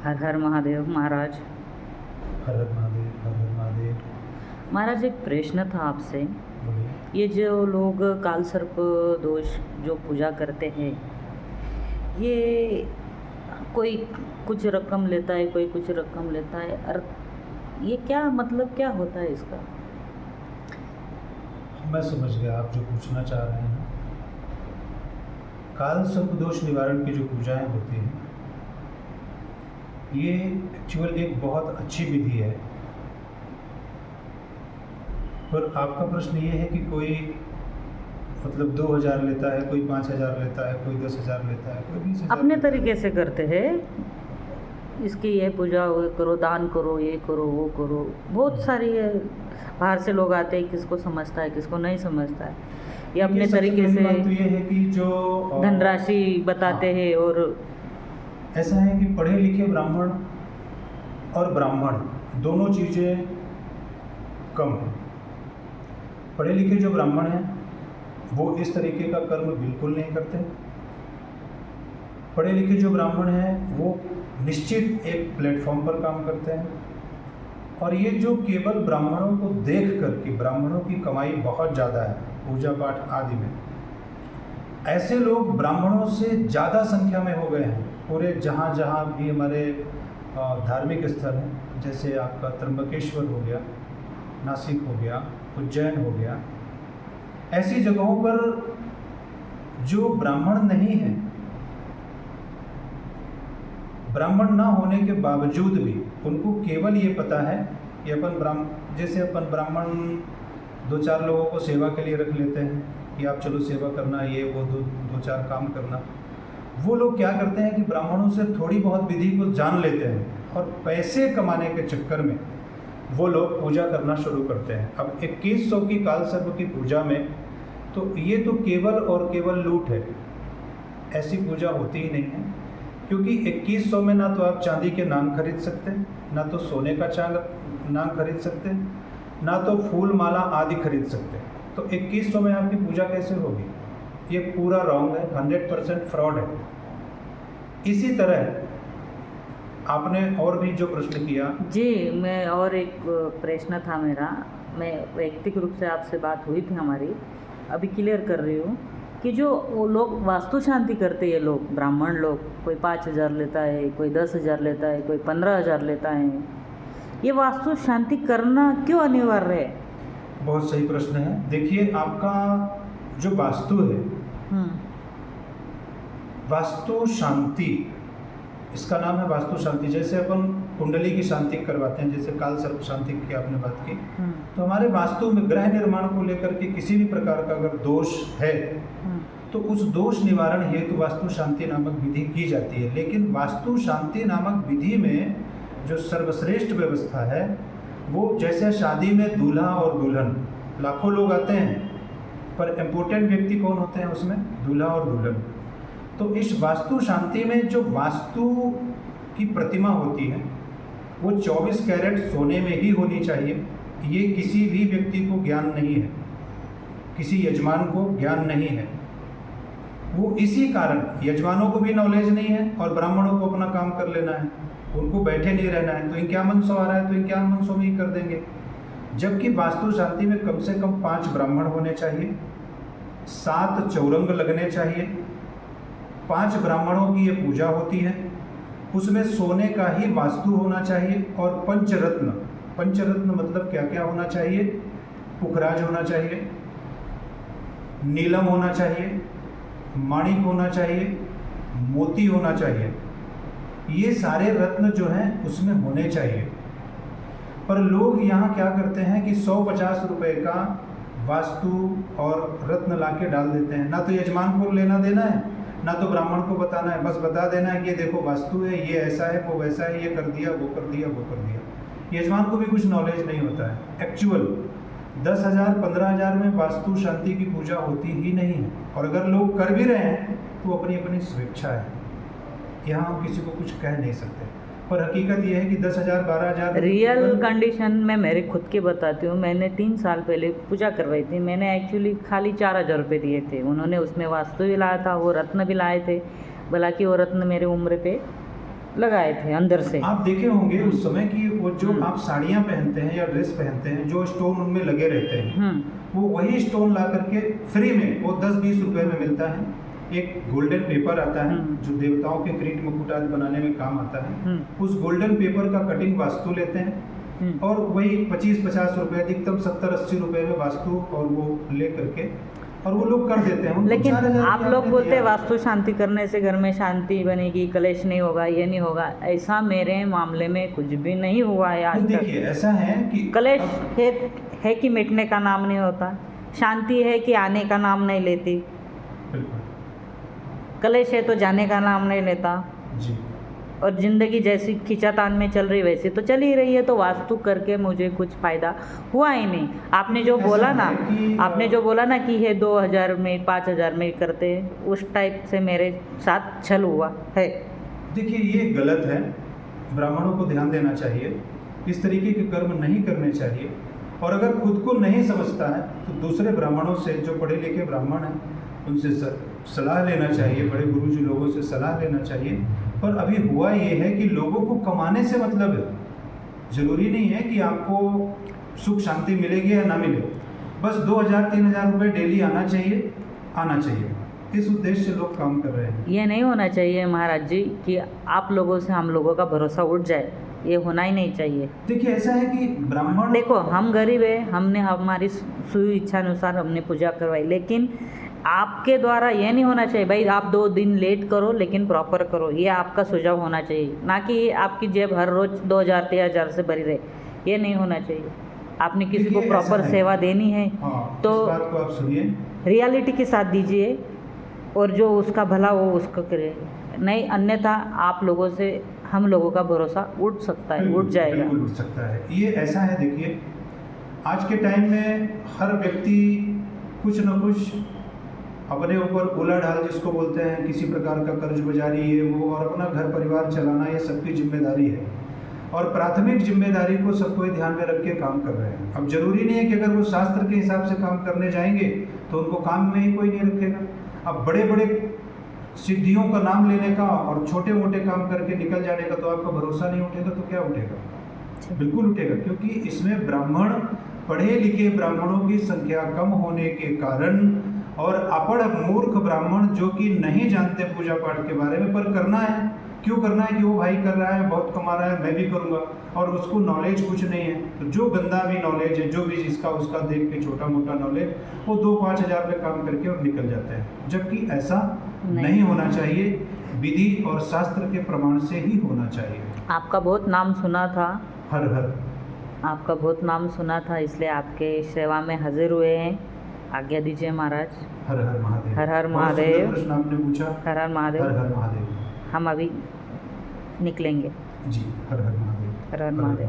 हर हर महादेव महाराज। हर हर महादेव, हर हर महादेव। महाराज, एक प्रश्न था आपसे। बोलिए। ये जो लोग काल सर्प दोष जो पूजा करते हैं, ये कोई कुछ रकम लेता है, कोई कुछ रकम लेता है, और ये क्या मतलब क्या होता है इसका? मैं समझ गया आप जो पूछना चाह रहे हैं। काल सर्प दोष निवारण की जो पूजाएं होती हैं, ये एक्चुअल एक बहुत अच्छी विधि है। पर आपका प्रश्न ये है कि कोई मतलब 2000 लेता है, कोई 5000 लेता है, कोई 10,000 लेता है, कोई 20,000 अपने तरीके से करते हैं इसकी, ये पूजा वो करो, दान करो, ये करो, वो करो। बहुत सारी बाहर से लोग आते हैं, किसको समझता है, किसको नहीं समझता है। ये अपने तरीके से बात तो ये है कि जो धनराशि बताते हैं। और ऐसा है कि पढ़े लिखे ब्राह्मण और ब्राह्मण दोनों चीज़ें कम हैं। पढ़े लिखे जो ब्राह्मण हैं वो इस तरीके का कर्म बिल्कुल नहीं करते। पढ़े लिखे जो ब्राह्मण हैं वो निश्चित एक प्लेटफॉर्म पर काम करते हैं। और ये जो केवल ब्राह्मणों को देख कर कि ब्राह्मणों की कमाई बहुत ज़्यादा है पूजा पाठ आदि में, ऐसे लोग ब्राह्मणों से ज़्यादा संख्या में हो गए हैं पूरे जहाँ जहाँ भी हमारे धार्मिक स्थल हैं। जैसे आपका त्र्यंबकेश्वर हो गया, नासिक हो गया, उज्जैन हो गया, ऐसी जगहों पर जो ब्राह्मण नहीं हैं, ब्राह्मण ना होने के बावजूद भी उनको केवल ये पता है कि अपन ब्राह्मण 2-4 लोगों को सेवा के लिए रख लेते हैं कि आप चलो सेवा करना, ये वो 2-4 काम करना। वो लोग क्या करते हैं कि ब्राह्मणों से थोड़ी बहुत विधि को जान लेते हैं और पैसे कमाने के चक्कर में वो लोग पूजा करना शुरू करते हैं। अब 2100 की काल सर्प की पूजा में तो ये तो केवल और केवल लूट है। ऐसी पूजा होती ही नहीं है, क्योंकि 2100 में ना तो आप चांदी के नांग खरीद सकते, ना तो सोने का नांग खरीद सकते, ना तो फूल माला आदि खरीद सकते। तो 2100 में आपकी पूजा कैसे होगी? ये पूरा रॉन्ग है, 100% फ्रॉड है। इसी तरह आपने और भी जो प्रश्न किया। जी, मैं और एक प्रश्न था मेरा। मैं व्यक्तिगत रूप से आपसे बात हुई थी हमारी, अभी क्लियर कर रही हूँ कि जो वो लोग वास्तु शांति करते हैं, लोग ब्राह्मण लोग, कोई 5000 लेता है, कोई 10,000 लेता है, कोई 15,000 लेता है, ये वास्तु शांति करना क्यों अनिवार्य है? बहुत सही प्रश्न है। देखिए, आपका जो वास्तु है, वास्तु शांति, इसका नाम है वास्तु शांति। जैसे अपन कुंडली की शांति करवाते हैं, जैसे काल सर्प शांति की आपने बात की, तो हमारे वास्तु में ग्रह निर्माण को लेकर के किसी भी प्रकार का अगर दोष है तो उस दोष निवारण हेतु वास्तु शांति नामक विधि की जाती है। लेकिन वास्तु शांति नामक विधि में जो सर्वश्रेष्ठ व्यवस्था है वो, जैसे शादी में दूल्हा और दुल्हन, लाखों लोग आते हैं पर इम्पोर्टेंट व्यक्ति कौन होते हैं उसमें? दूल्हा और दुल्हन। तो इस वास्तु शांति में जो वास्तु की प्रतिमा होती है वो 24 कैरेट सोने में ही होनी चाहिए। ये किसी भी व्यक्ति को ज्ञान नहीं है, किसी यजमान को ज्ञान नहीं है। वो इसी कारण यजमानों को भी नॉलेज नहीं है और ब्राह्मणों को अपना काम कर लेना है, उनको बैठे नहीं रहना है। तो इक्यावन सौ आ रहा है तो 5100 में ही कर देंगे। जबकि वास्तु शांति में कम से कम 5 ब्राह्मण होने चाहिए, 7 चौरंग लगने चाहिए, 5 ब्राह्मणों की ये पूजा होती है। उसमें सोने का ही वास्तु होना चाहिए और पंचरत्न, पंचरत्न मतलब क्या क्या होना चाहिए? पुखराज होना चाहिए, नीलम होना चाहिए, माणिक होना चाहिए, मोती होना चाहिए। ये सारे रत्न जो हैं उसमें होने चाहिए। पर लोग यहाँ क्या करते हैं कि 150 रुपये का वास्तु और रत्न लाके डाल देते हैं। ना तो यजमान को लेना देना है, ना तो ब्राह्मण को बताना है, बस बता देना है कि ये देखो वास्तु है, ये ऐसा है, वो वैसा है, ये कर दिया, वो कर दिया, वो कर दिया। यजमान को भी कुछ नॉलेज नहीं होता है। एक्चुअल 10,000 15,000 में वास्तु शांति की पूजा होती ही नहीं है। और अगर लोग कर भी रहे हैं तो अपनी अपनी स्वेच्छा है, यहाँ हम किसी को कुछ कह नहीं सकते। पर हकीकत यह है कि 10,000 12,000 रियल कंडीशन में मेरे खुद के बताती हूँ। मैंने 3 साल पहले पूजा करवाई थी। मैंने एक्चुअली खाली 4,000 रुपये दिए थे। उन्होंने उसमें वास्तु भी लाया था, वो रत्न भी लाए थे। हालांकि वो रत्न मेरे उम्र पे लगाए थे अंदर से। आप देखे होंगे उस समय कि वो जो आप साड़ियाँ पहनते हैं या ड्रेस पहनते हैं, जो स्टोन उनमें लगे रहते हैं, वो वही स्टोन ला करके फ्री में वो 10-20 रुपए में मिलता है। एक गोल्डन पेपर आता है जो देवताओं के किरीट मुकुट आदि बनाने में काम आता है। उस गोल्डन पेपर का कटिंग वास्तु लेते हैं और वही 25-50 रुपए, अधिकतम 70-80 रुपए में वास्तु और वो ले करके और वो लोग कर देते हैं। उनको लेकिन 4,000 आप रुपया लोग आपने बोलते हैं दिया। वास्तु शांति करने से घर में शांति बनेगी, कलेश नहीं होगा, ये नहीं होगा। ऐसा मेरे मामले में कुछ भी नहीं हुआ है आज तक। देखिए ऐसा है कि कलेश अब है कि मिटने का नाम नहीं होता, शांति है कि आने का नाम नहीं लेती, बिल्कुल कलेश है तो जाने का नाम नहीं लेता। जी, और ज़िंदगी जैसी खींचातान में चल रही वैसी तो चल ही रही है, तो वास्तु करके मुझे कुछ फ़ायदा हुआ ही नहीं। आपने जो ऐसा बोला ना, है कि, आपने जो बोला ना कि ये 2000 में 5000 में करते हैं, उस टाइप से मेरे साथ छल हुआ है। देखिए ये गलत है, ब्राह्मणों को ध्यान देना चाहिए, इस तरीके के कर्म नहीं करने चाहिए। और अगर खुद को नहीं समझता है तो दूसरे ब्राह्मणों से, जो पढ़े लिखे ब्राह्मण हैं, उनसे सलाह लेना चाहिए, बड़े गुरुजी लोगों से सलाह लेना चाहिए। पर अभी हुआ ये है कि लोगों को कमाने से मतलब है, ज़रूरी नहीं है कि आपको सुख शांति मिलेगी या ना मिले, बस 2000-3000 रुपये डेली आना चाहिए। इस उद्देश्य से लोग काम कर रहे हैं। ये नहीं होना चाहिए महाराज जी कि आप लोगों से हम लोगों का भरोसा उठ जाए, ये होना ही नहीं चाहिए। देखिए ऐसा है कि ब्राह्मण, देखो हम गरीब है, हमने हमारी सुई इच्छा अनुसार हमने पूजा करवाई, लेकिन आपके द्वारा ये नहीं होना चाहिए भाई आप 2 दिन लेट करो लेकिन प्रॉपर करो, ये आपका सुझाव होना चाहिए, ना कि आपकी जेब हर रोज 2000-3000 से भरी रहे। ये नहीं होना चाहिए। आपने किसी को देखिए, प्रॉपर ऐसा है। सेवा देनी है हाँ, तो इस बात को आप सुनिए, रियलिटी के साथ दीजिए और जो उसका भला हो उसको करे, नहीं अन्यथा आप लोगों से हम लोगों का भरोसा उठ सकता है, उठ जाएगा। बिल्कुल उठ सकता है। ये ऐसा है, देखिए आज के टाइम में हर व्यक्ति कुछ न कुछ अपने ऊपर उलाढाल जिसको बोलते हैं, किसी प्रकार का कर्ज बाजारी है वो, और अपना घर परिवार चलाना ये सबकी जिम्मेदारी है। और प्राथमिक जिम्मेदारी को सबको ध्यान में रख के काम कर रहे हैं। अब जरूरी नहीं है कि अगर वो शास्त्र के हिसाब से काम करने जाएंगे तो उनको काम में ही कोई नहीं रखेगा। अब बड़े बड़े सिद्धियों का नाम लेने का और छोटे मोटे काम करके निकल जाने का तो आपका भरोसा नहीं उठेगा तो क्या उठेगा? बिल्कुल उठेगा, क्योंकि इसमें ब्राह्मण, पढ़े लिखे ब्राह्मणों की संख्या कम होने के कारण और अपढ़ मूर्ख ब्राह्मण जो कि नहीं जानते पूजा पाठ के बारे में, पर करना है, क्यों करना है कि वो भाई कर रहा है, बहुत कमा रहा है, मैं भी करूँगा, और उसको नॉलेज कुछ नहीं है। तो जो गंदा भी नॉलेज है, जो भी जिसका उसका देख के छोटा मोटा नॉलेज, वो 2-5 हज़ार पे काम करके और निकल जाते हैं, जबकि ऐसा नहीं होना चाहिए। विधि और शास्त्र के प्रमाण से ही होना चाहिए। आपका बहुत नाम सुना था, हर हर आपका बहुत नाम सुना था, इसलिए आपके सेवा में हाजिर हुए हैं। आज्ञा दीजिए महाराज। हर हर महादेव। हर हर बहुत सुंदर महादेव। प्रश्न आपने पूछा। हर हर महादेव। हर हर महादेव। हम अभी निकलेंगे। जी, हर हर महादेव। हर हर महादेव।